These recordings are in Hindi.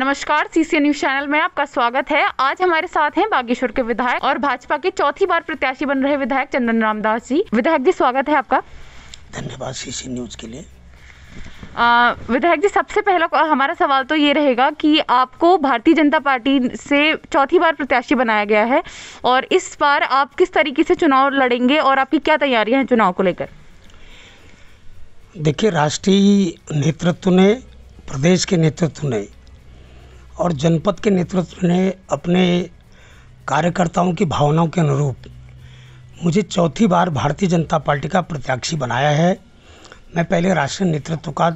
नमस्कार, सीसीएन न्यूज चैनल में आपका स्वागत है। आज हमारे साथ हैं बागेश्वर के विधायक और भाजपा के चौथी बार प्रत्याशी बन रहे विधायक चंदन रामदास जी। विधायक जी, स्वागत है आपका। धन्यवाद सीसीएन न्यूज के लिए। विधायक जी, सबसे पहला हमारा सवाल तो ये रहेगा कि आपको भारतीय जनता पार्टी से चौथी बार प्रत्याशी बनाया गया है और इस बार आप किस तरीके से चुनाव लड़ेंगे और आपकी क्या तैयारियां हैं चुनाव को लेकर? देखिए, राष्ट्रीय नेतृत्व ने, प्रदेश के नेतृत्व ने और जनपद के नेतृत्व ने अपने कार्यकर्ताओं की भावनाओं के अनुरूप मुझे चौथी बार भारतीय जनता पार्टी का प्रत्याशी बनाया है। मैं पहले राष्ट्रीय नेतृत्व का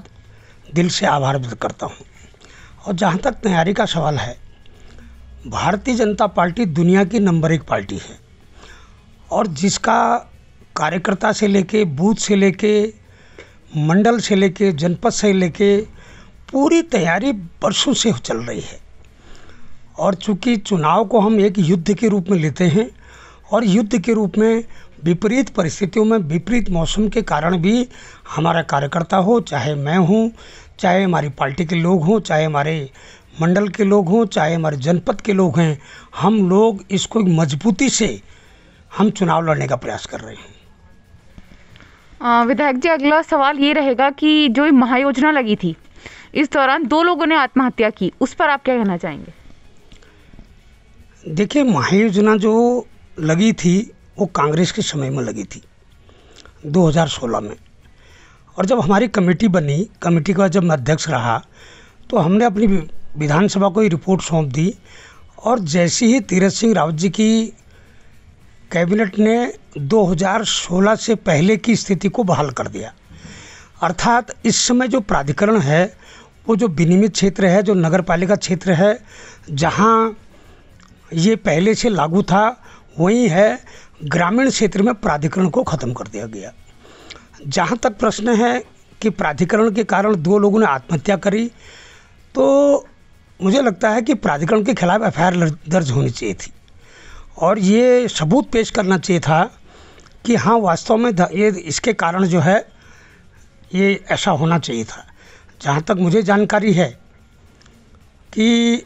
दिल से आभार व्यक्त करता हूं। और जहां तक तैयारी का सवाल है, भारतीय जनता पार्टी दुनिया की नंबर 1 पार्टी है और जिसका कार्यकर्ता से लेके, बूथ से लेके, मंडल से लेके, जनपद से लेके पूरी तैयारी वर्षों से चल रही है। और चूंकि चुनाव को हम एक युद्ध के रूप में लेते हैं और युद्ध के रूप में विपरीत परिस्थितियों में, विपरीत मौसम के कारण भी हमारा कार्यकर्ता हो, चाहे मैं हूँ, चाहे हमारी पार्टी के लोग हों, चाहे हमारे मंडल के लोग हों, चाहे हमारे जनपद के लोग हैं, हम लोग इसको मजबूती से हम चुनाव लड़ने का प्रयास कर रहे हैं। विधायक जी, अगला सवाल ये रहेगा कि जो महायोजना लगी थी, इस दौरान 2 लोगों ने आत्महत्या की, उस पर आप क्या कहना चाहेंगे? देखिए, महायोजना जो लगी थी वो कांग्रेस के समय में लगी थी 2016 में। और जब हमारी कमेटी बनी, कमेटी का जब मैं अध्यक्ष रहा, तो हमने अपनी विधानसभा को ये रिपोर्ट सौंप दी। और जैसे ही तीरथ सिंह रावत जी की कैबिनेट ने 2016 से पहले की स्थिति को बहाल कर दिया। अर्थात इस समय जो प्राधिकरण है वो जो विनियमित क्षेत्र है, जो नगर पालिका क्षेत्र है, जहाँ ये पहले से लागू था, वही है। ग्रामीण क्षेत्र में प्राधिकरण को ख़त्म कर दिया गया। जहाँ तक प्रश्न है कि प्राधिकरण के कारण 2 लोगों ने आत्महत्या करी, तो मुझे लगता है कि प्राधिकरण के खिलाफ एफआईआर दर्ज होनी चाहिए थी और ये सबूत पेश करना चाहिए था कि हाँ, वास्तव में ये इसके कारण जो है ये ऐसा होना चाहिए था। जहाँ तक मुझे जानकारी है कि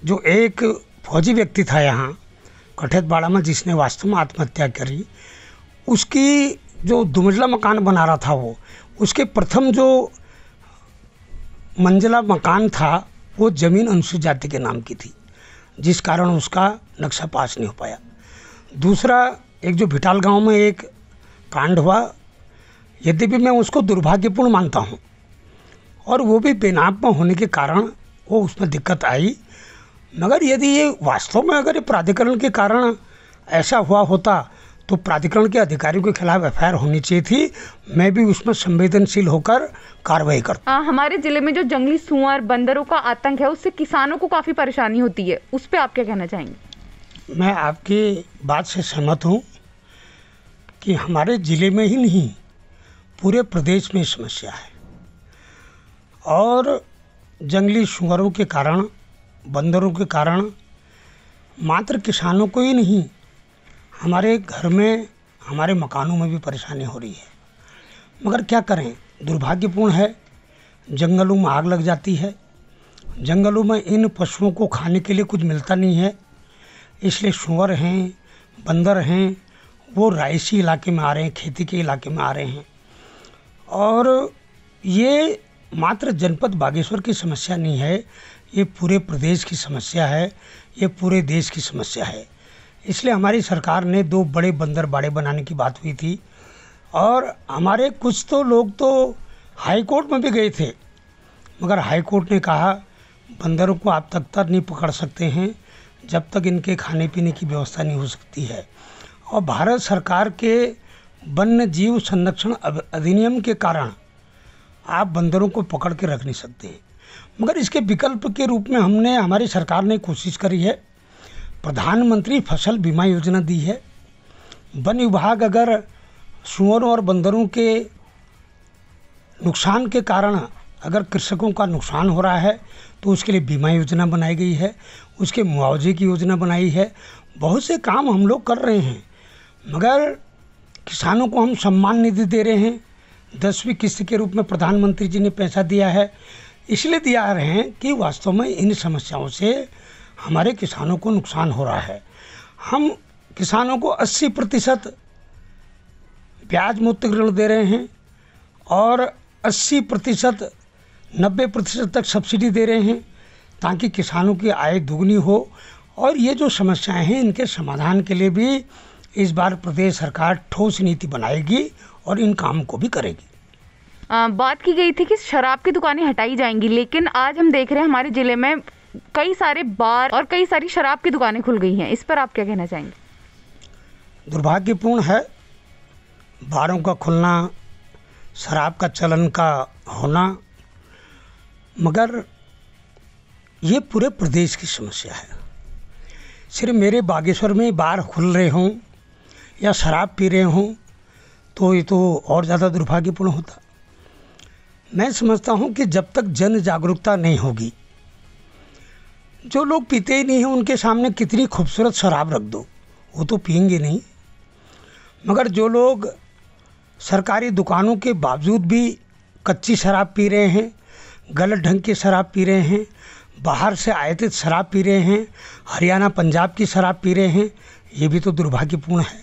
जो एक फौजी व्यक्ति था यहाँ कठेतबाड़ा में, जिसने वास्तव में आत्महत्या करी, उसकी जो दुमंजिला मकान बना रहा था वो, उसके प्रथम जो मंजिला मकान था वो ज़मीन अनुसूचित जाति के नाम की थी, जिस कारण उसका नक्शा पास नहीं हो पाया। दूसरा, एक जो भिटाल गांव में एक कांड हुआ, यद्यपि मैं उसको दुर्भाग्यपूर्ण मानता हूं और वो भी बेनाम होने के कारण वो उसमें दिक्कत आई, मगर यदि ये वास्तव में अगर ये प्राधिकरण के कारण ऐसा हुआ होता तो प्राधिकरण के अधिकारियों के खिलाफ एफआईआर होनी चाहिए थी। मैं भी उसमें संवेदनशील होकर कार्रवाई करता। हमारे जिले में जो जंगली सुअर, बंदरों का आतंक है, उससे किसानों को काफ़ी परेशानी होती है, उस पर आप क्या कहना चाहेंगे? मैं आपकी बात से सहमत हूँ कि हमारे ज़िले में ही नहीं, पूरे प्रदेश में समस्या है। और जंगली सुअरों के कारण, बंदरों के कारण मात्र किसानों को ही नहीं, हमारे घर में, हमारे मकानों में भी परेशानी हो रही है। मगर क्या करें, दुर्भाग्यपूर्ण है, जंगलों में आग लग जाती है, जंगलों में इन पशुओं को खाने के लिए कुछ मिलता नहीं है, इसलिए सुअर हैं, बंदर हैं, वो रायसी इलाके में आ रहे हैं, खेती के इलाके में आ रहे हैं। और ये मात्र जनपद बागेश्वर की समस्या नहीं है, ये पूरे प्रदेश की समस्या है, ये पूरे देश की समस्या है। इसलिए हमारी सरकार ने 2 बड़े बंदर बाड़े बनाने की बात हुई थी और हमारे कुछ तो लोग तो हाई कोर्ट में भी गए थे, मगर हाई कोर्ट ने कहा बंदरों को आप तब तक नहीं पकड़ सकते हैं जब तक इनके खाने पीने की व्यवस्था नहीं हो सकती है। और भारत सरकार के वन्य जीव संरक्षण अधिनियम के कारण आप बंदरों को पकड़ के रख नहीं सकते हैं। मगर इसके विकल्प के रूप में हमारी सरकार ने कोशिश करी है, प्रधानमंत्री फसल बीमा योजना दी है। वन विभाग अगर सुअरों और बंदरों के नुकसान के कारण अगर कृषकों का नुकसान हो रहा है तो उसके लिए बीमा योजना बनाई गई है, उसके मुआवजे की योजना बनाई है। बहुत से काम हम लोग कर रहे हैं, मगर किसानों को हम सम्मान निधि दे रहे हैं, 10वीं किस्त के रूप में प्रधानमंत्री जी ने पैसा दिया है। इसलिए दिया रहे हैं कि वास्तव में इन समस्याओं से हमारे किसानों को नुकसान हो रहा है। हम किसानों को 80% ब्याज मुक्त ऋण दे रहे हैं और 80% 90% तक सब्सिडी दे रहे हैं ताकि किसानों की आय दुगनी हो। और ये जो समस्याएं हैं इनके समाधान के लिए भी इस बार प्रदेश सरकार ठोस नीति बनाएगी और इन काम को भी करेगी। बात की गई थी कि शराब की दुकानें हटाई जाएंगी, लेकिन आज हम देख रहे हैं हमारे ज़िले में कई सारे बार और कई सारी शराब की दुकानें खुल गई हैं। इस पर आप क्या कहना चाहेंगे? दुर्भाग्यपूर्ण है बारों का खुलना, शराब का चलन का होना, मगर ये पूरे प्रदेश की समस्या है। सिर्फ मेरे बागेश्वर में बार खुल रहे हों या शराब पी रहे हों तो ये तो और ज़्यादा दुर्भाग्यपूर्ण होता। मैं समझता हूँ कि जब तक जन जागरूकता नहीं होगी, जो लोग पीते ही नहीं हैं उनके सामने कितनी खूबसूरत शराब रख दो वो तो पिएंगे नहीं। मगर जो लोग सरकारी दुकानों के बावजूद भी कच्ची शराब पी रहे हैं, गलत ढंग की शराब पी रहे हैं, बाहर से आयातित शराब पी रहे हैं, हरियाणा पंजाब की शराब पी रहे हैं, ये भी तो दुर्भाग्यपूर्ण है।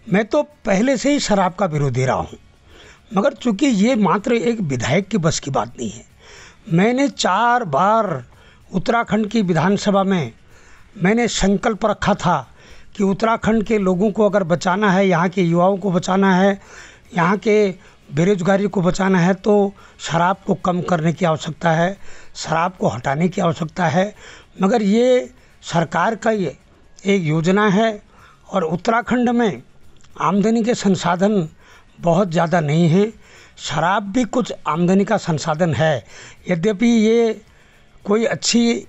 मैं तो पहले से ही शराब का विरोधी रहा हूँ, मगर चूंकि ये मात्र एक विधायक की बस की बात नहीं है। मैंने 4 बार उत्तराखंड की विधानसभा में मैंने संकल्प रखा था कि उत्तराखंड के लोगों को अगर बचाना है, यहाँ के युवाओं को बचाना है, यहाँ के बेरोजगारी को बचाना है तो शराब को कम करने की आवश्यकता है, शराब को हटाने की आवश्यकता है। मगर ये सरकार का ये एक योजना है और उत्तराखंड में आमदनी के संसाधन बहुत ज़्यादा नहीं हैं। शराब भी कुछ आमदनी का संसाधन है, यद्यपि ये कोई अच्छी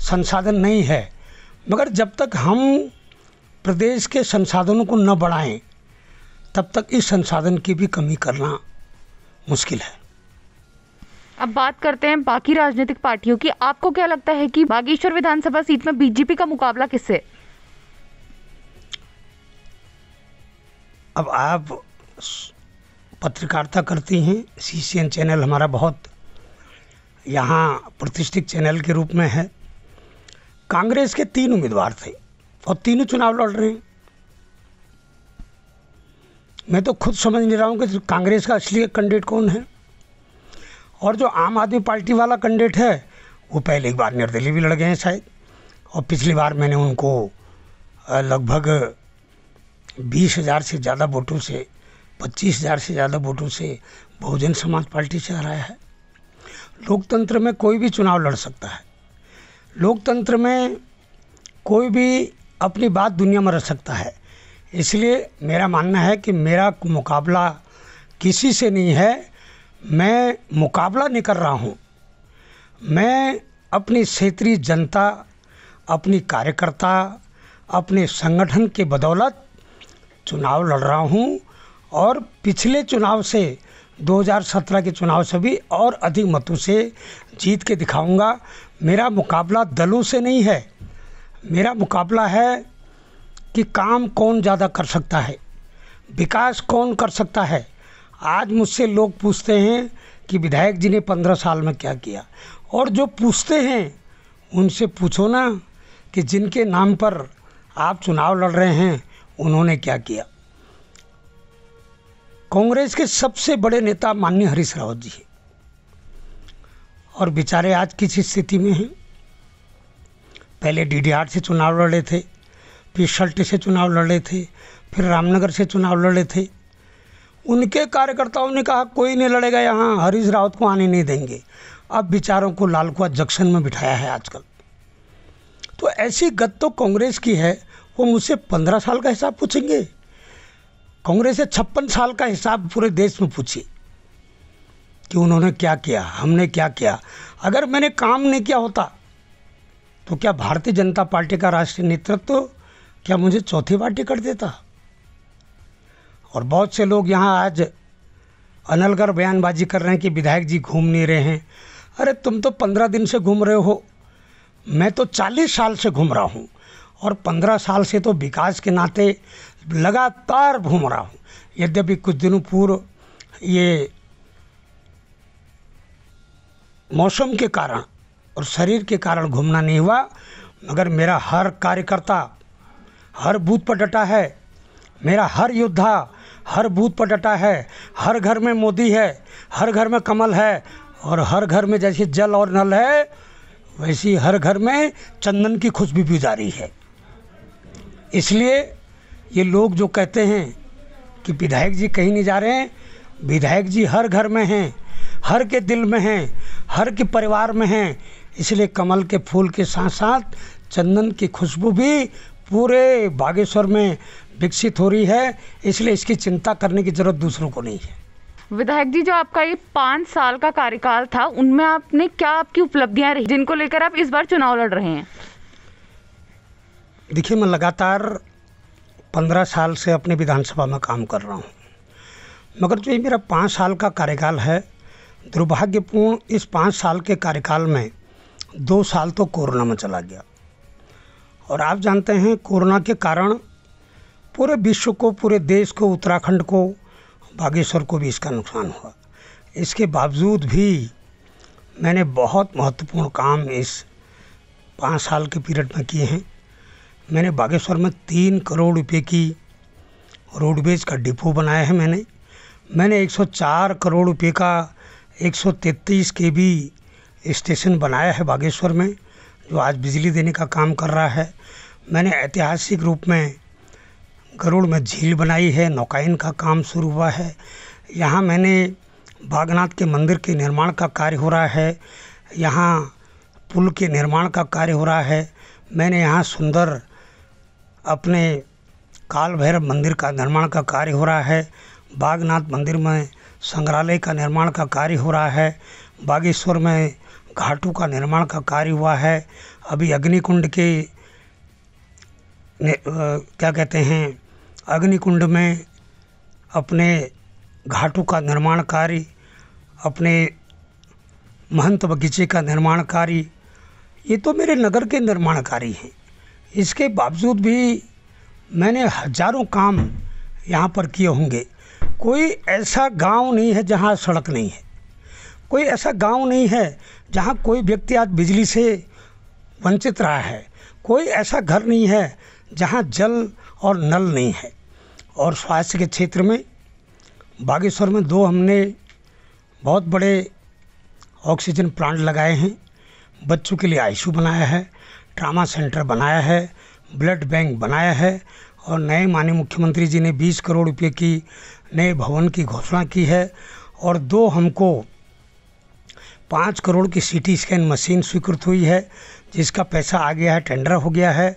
संसाधन नहीं है। मगर जब तक हम प्रदेश के संसाधनों को न बढ़ाएं तब तक इस संसाधन की भी कमी करना मुश्किल है। अब बात करते हैं बाकी राजनीतिक पार्टियों की। आपको क्या लगता है कि बागेश्वर विधानसभा सीट में बीजेपी का मुकाबला किससे? अब आप पत्रकारिता करती हैं, CCN चैनल हमारा बहुत यहाँ प्रतिष्ठित चैनल के रूप में है। कांग्रेस के 3 उम्मीदवार थे और तीनों चुनाव लड़ रहे हैं। मैं तो खुद समझ नहीं रहा हूँ कि कांग्रेस का असली कैंडिडेट कौन है। और जो आम आदमी पार्टी वाला कैंडिडेट है वो पहले एक बार निर्दलीय भी लड़ गए हैं शायद, और पिछली बार मैंने उनको लगभग 20,000 से ज़्यादा वोटों से, 25,000 से ज़्यादा वोटों से बहुजन समाज पार्टी से हराया है। लोकतंत्र में कोई भी चुनाव लड़ सकता है, लोकतंत्र में कोई भी अपनी बात दुनिया में रख सकता है। इसलिए मेरा मानना है कि मेरा मुकाबला किसी से नहीं है। मैं मुकाबला नहीं कर रहा हूँ, मैं अपनी क्षेत्रीय जनता, अपनी कार्यकर्ता, अपने संगठन के बदौलत चुनाव लड़ रहा हूँ और पिछले चुनाव से 2017 के चुनाव से भी और अधिक मतों से जीत के दिखाऊंगा। मेरा मुकाबला दलों से नहीं है, मेरा मुकाबला है कि काम कौन ज़्यादा कर सकता है, विकास कौन कर सकता है। आज मुझसे लोग पूछते हैं कि विधायक जी ने 15 साल में क्या किया, और जो पूछते हैं उनसे पूछो ना कि जिनके नाम पर आप चुनाव लड़ रहे हैं उन्होंने क्या किया। कांग्रेस के सबसे बड़े नेता माननीय हरीश रावत जी हैं और बेचारे आज किस स्थिति में हैं। पहले DDR से चुनाव लड़े थे, फिर सल्ट से चुनाव लड़े थे, फिर रामनगर से चुनाव लड़े थे। उनके कार्यकर्ताओं ने कहा कोई नहीं लड़ेगा यहाँ, हरीश रावत को आने नहीं देंगे। अब बेचारों को लालकुआं जंक्शन में बिठाया है आजकल। तो ऐसी गत तो कांग्रेस की है। वो मुझसे 15 साल का हिसाब पूछेंगे, कांग्रेस से 56 साल का हिसाब पूरे देश में पूछिए कि उन्होंने क्या किया, हमने क्या किया। अगर मैंने काम नहीं किया होता तो क्या भारतीय जनता पार्टी का राष्ट्रीय नेतृत्व क्या मुझे चौथी बार टिकट देता। और बहुत से लोग यहाँ आज अनलगर बयानबाजी कर रहे हैं कि विधायक जी घूम नहीं रहे हैं। अरे तुम तो 15 दिन से घूम रहे हो, मैं तो 40 साल से घूम रहा हूँ और 15 साल से तो विकास के नाते लगातार घूम रहा हूँ। यद्यपि कुछ दिनों पूर्व ये मौसम के कारण और शरीर के कारण घूमना नहीं हुआ, मगर मेरा हर कार्यकर्ता हर बूथ पर डटा है, मेरा हर योद्धा हर बूथ पर डटा है। हर घर में मोदी है, हर घर में कमल है, और हर घर में जैसे जल और नल है वैसी हर घर में चंदन की खुशबू भी जारी है। इसलिए ये लोग जो कहते हैं कि विधायक जी कहीं नहीं जा रहे हैं, विधायक जी हर घर में हैं, हर के दिल में हैं, हर के परिवार में हैं। इसलिए कमल के फूल के साथ साथ चंदन की खुशबू भी पूरे बागेश्वर में विकसित हो रही है। इसलिए इसकी चिंता करने की ज़रूरत दूसरों को नहीं है। विधायक जी, जो आपका ये 5 साल का कार्यकाल था, उनमें आपने क्या आपकी उपलब्धियां रही जिनको लेकर आप इस बार चुनाव लड़ रहे हैं? देखिए, मैं लगातार 15 साल से अपने विधानसभा में काम कर रहा हूँ, मगर जो ये मेरा 5 साल का कार्यकाल है, दुर्भाग्यपूर्ण इस 5 साल के कार्यकाल में 2 साल तो कोरोना में चला गया। और आप जानते हैं कोरोना के कारण पूरे विश्व को, पूरे देश को, उत्तराखंड को, बागेश्वर को भी इसका नुकसान हुआ। इसके बावजूद भी मैंने बहुत महत्वपूर्ण काम इस 5 साल के पीरियड में किए हैं। मैंने बागेश्वर में 3 करोड़ रुपए की रोडवेज का डिपो बनाया है। मैंने 104 करोड़ रुपए का 133 kV स्टेशन बनाया है बागेश्वर में, जो आज बिजली देने का काम कर रहा है। मैंने ऐतिहासिक रूप में गरुड़ में झील बनाई है, नौकायन का काम शुरू हुआ है। यहाँ मैंने बागनाथ के मंदिर के निर्माण का कार्य हो रहा है, यहाँ पुल के निर्माण का कार्य हो रहा है। मैंने यहाँ सुंदर अपने काल भैरव मंदिर का निर्माण का कार्य हो रहा है। बागनाथ मंदिर में संग्रहालय का निर्माण का कार्य हो रहा है। बागेश्वर में घाटों का निर्माण का कार्य हुआ है। अभी अग्निकुंड के क्या कहते हैं, अग्निकुंड में अपने घाटों का निर्माण कार्य, अपने महंत बगीचे का निर्माण कार्य, ये तो मेरे नगर के निर्माण कार्य हैं। इसके बावजूद भी मैंने हजारों काम यहाँ पर किए होंगे। कोई ऐसा गांव नहीं है जहाँ सड़क नहीं है, कोई ऐसा गांव नहीं है जहाँ कोई व्यक्ति आज बिजली से वंचित रहा है, कोई ऐसा घर नहीं है जहाँ जल और नल नहीं है। और स्वास्थ्य के क्षेत्र में बागेश्वर में 2 हमने बहुत बड़े ऑक्सीजन प्लांट लगाए हैं। बच्चों के लिए आईसीयू बनाया है, ट्रामा सेंटर बनाया है, ब्लड बैंक बनाया है, और नए माननीय मुख्यमंत्री जी ने 20 करोड़ रुपए की नए भवन की घोषणा की है। और 2 हमको 5 करोड़ की CT स्कैन मशीन स्वीकृत हुई है, जिसका पैसा आ गया है, टेंडर हो गया है।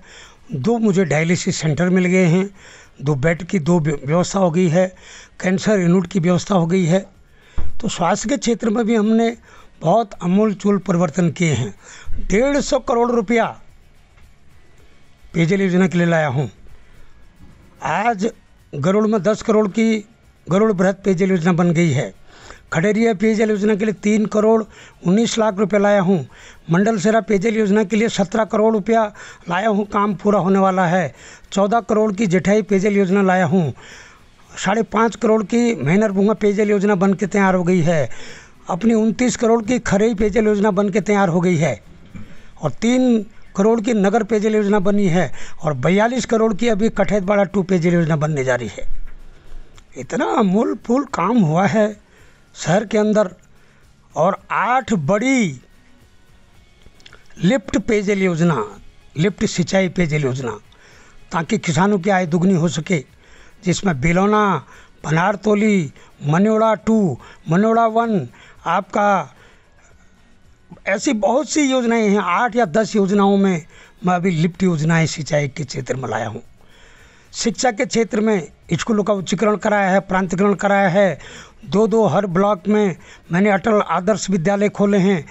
2 मुझे डायलिसिस सेंटर मिल गए हैं, 2 बेड की 2 व्यवस्था हो गई है, कैंसर यूनिट की व्यवस्था हो गई है। तो स्वास्थ्य के क्षेत्र में भी हमने बहुत अमूलचूल परिवर्तन किए हैं। 150 करोड़ रुपया पेयजल योजना के लिए लाया हूँ। आज गरुड़ में 10 करोड़ की गरुड़ बृहद पेयजल योजना बन गई है। खडेरिया पेयजल योजना के लिए 3 करोड़ 19 लाख रुपए लाया हूँ। मंडल सेरा पेयजल योजना के लिए 17 करोड़ रुपया लाया हूँ, काम पूरा होने वाला है। 14 करोड़ की जेठाई पेयजल योजना लाया हूँ। 5.5 करोड़ की मेहनरभूंगा पेयजल योजना बन के तैयार हो गई है। अपनी 29 करोड़ की खरई पेयजल योजना बन के तैयार हो गई है, और 3 करोड़ की नगर पेयजल योजना बनी है, और 42 करोड़ की अभी कठेतवाड़ा 2 पेयजल योजना बनने जा रही है। इतना अमूल फूल काम हुआ है शहर के अंदर। और 8 बड़ी लिफ्ट पेयजल योजना, लिफ्ट सिंचाई पेयजल योजना, ताकि किसानों की आय दुगनी हो सके, जिसमें बेलौना, पनारतोली, मनोड़ा 2, मनोड़ा 1, आपका ऐसी बहुत सी योजनाएं हैं। 8 या 10 योजनाओं में मैं अभी लिफ्ट योजनाएं सिंचाई के क्षेत्र में लाया हूँ। शिक्षा के क्षेत्र में स्कूलों का उच्चीकरण कराया है, प्रांतीकरण कराया है। 2 हर ब्लॉक में मैंने अटल आदर्श विद्यालय खोले हैं।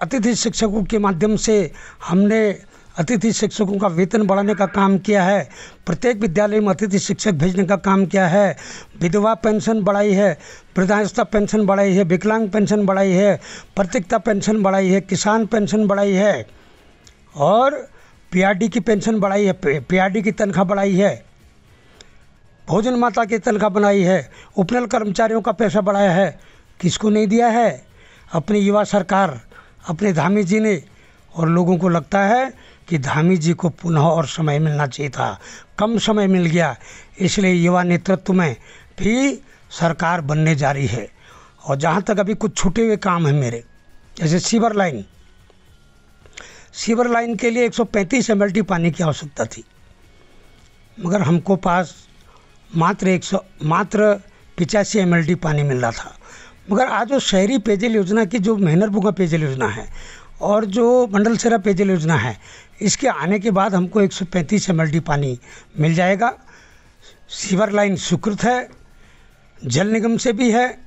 अतिथि शिक्षकों के माध्यम से हमने अतिथि शिक्षकों का वेतन बढ़ाने का काम किया है। प्रत्येक विद्यालय में अतिथि शिक्षक भेजने का काम किया है। विधवा पेंशन बढ़ाई है, वृद्धावस्था पेंशन बढ़ाई है, विकलांग पेंशन बढ़ाई है, प्रतिकता पेंशन बढ़ाई है, किसान पेंशन बढ़ाई है, और PRD की पेंशन बढ़ाई है, PRD की तनख्वाह बढ़ाई है, भोजन माता की तनख्वाह बनाई है, उपनल कर्मचारियों का पैसा बढ़ाया है। किसको नहीं दिया है? अपनी युवा सरकार, अपने धामी जी ने, और लोगों को लगता है कि धामी जी को पुनः और समय मिलना चाहिए था, कम समय मिल गया, इसलिए युवा नेतृत्व में भी सरकार बनने जा रही है। और जहाँ तक अभी कुछ छूटे हुए काम हैं मेरे, जैसे सीवर लाइन के लिए 135 MLT पानी की आवश्यकता थी, मगर हमको पास मात्र 85 MLT पानी मिल रहा था। मगर आज जो शहरी पेयजल योजना की जो मेहनरबुगा पेयजल योजना है और जो मंडल सेरा पेयजल योजना है, इसके आने के बाद हमको 135 MLT पानी मिल जाएगा। सीवर लाइन स्वीकृत है, जल निगम से भी है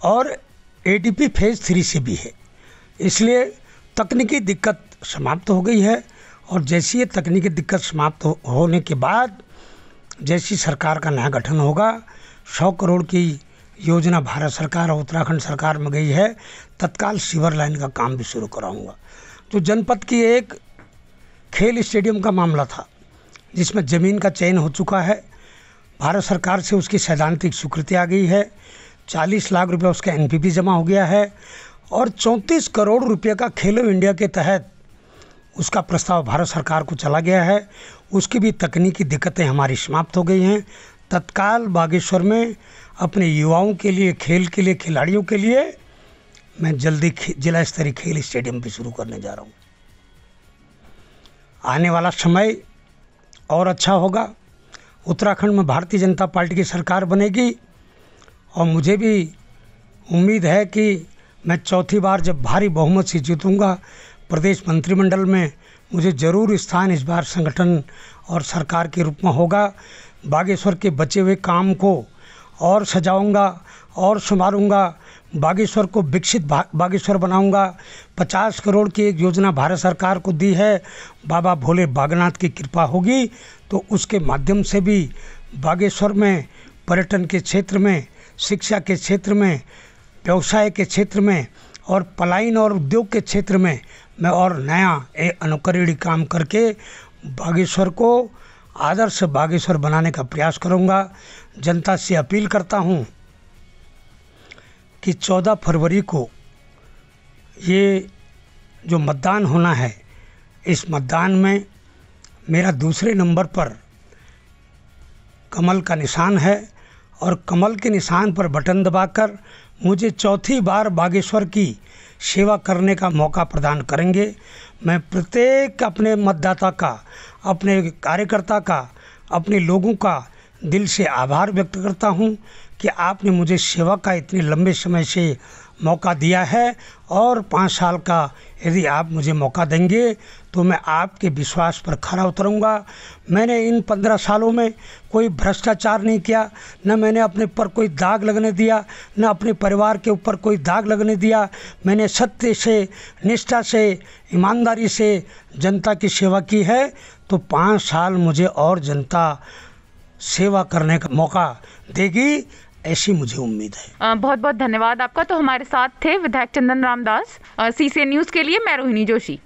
और ADP फेज़ 3 से भी है, इसलिए तकनीकी दिक्कत समाप्त हो गई है। और जैसी ये तकनीकी दिक्कत समाप्त होने के बाद जैसी सरकार का नया गठन होगा, 100 करोड़ की योजना भारत सरकार और उत्तराखंड सरकार में गई है, तत्काल सीवर लाइन का काम भी शुरू कराऊंगा। जो जनपद की एक खेल स्टेडियम का मामला था, जिसमें ज़मीन का चयन हो चुका है, भारत सरकार से उसकी सैद्धांतिक स्वीकृति आ गई है, 40 लाख रुपये उसका NPP जमा हो गया है और 34 करोड़ रुपये का खेलो इंडिया के तहत उसका प्रस्ताव भारत सरकार को चला गया है। उसकी भी तकनीकी दिक्कतें हमारी समाप्त हो गई हैं। तत्काल बागेश्वर में अपने युवाओं के लिए, खेल के लिए, खिलाड़ियों के लिए मैं जल्दी जिला स्तरीय खेल स्टेडियम भी शुरू करने जा रहा हूँ। आने वाला समय और अच्छा होगा। उत्तराखंड में भारतीय जनता पार्टी की सरकार बनेगी और मुझे भी उम्मीद है कि मैं चौथी बार जब भारी बहुमत से जीतूंगा, प्रदेश मंत्रिमंडल में मुझे ज़रूर स्थान इस बार संगठन और सरकार के रूप में होगा। बागेश्वर के बचे हुए काम को और सजाऊंगा और संवारूंगा, बागेश्वर को विकसित बागेश्वर बनाऊंगा। 50 करोड़ की एक योजना भारत सरकार को दी है, बाबा भोले बागनाथ की कृपा होगी तो उसके माध्यम से भी बागेश्वर में पर्यटन के क्षेत्र में, शिक्षा के क्षेत्र में, व्यवसाय के क्षेत्र में और पलायन और उद्योग के क्षेत्र में मैं और नया अनुकरणीय काम करके बागेश्वर को आदर्श बागेश्वर बनाने का प्रयास करूंगा। जनता से अपील करता हूं कि 14 फरवरी को ये जो मतदान होना है, इस मतदान में मेरा दूसरे नंबर पर कमल का निशान है और कमल के निशान पर बटन दबाकर मुझे चौथी बार बागेश्वर की सेवा करने का मौका प्रदान करेंगे। मैं प्रत्येक अपने मतदाता का, अपने कार्यकर्ता का, अपने लोगों का दिल से आभार व्यक्त करता हूं कि आपने मुझे सेवा का इतने लंबे समय से मौका दिया है और 5 साल का यदि आप मुझे मौका देंगे तो मैं आपके विश्वास पर खरा उतरूंगा। मैंने इन 15 सालों में कोई भ्रष्टाचार नहीं किया, न मैंने अपने पर कोई दाग लगने दिया, न अपने परिवार के ऊपर कोई दाग लगने दिया। मैंने सत्य से, निष्ठा से, ईमानदारी से जनता की सेवा की है, तो 5 साल मुझे और जनता सेवा करने का मौका देगी, ऐसी मुझे उम्मीद है। बहुत बहुत धन्यवाद आपका। तो हमारे साथ थे विधायक चंदन राम दास। CCN न्यूज़ के लिए मैं रोहिणी जोशी।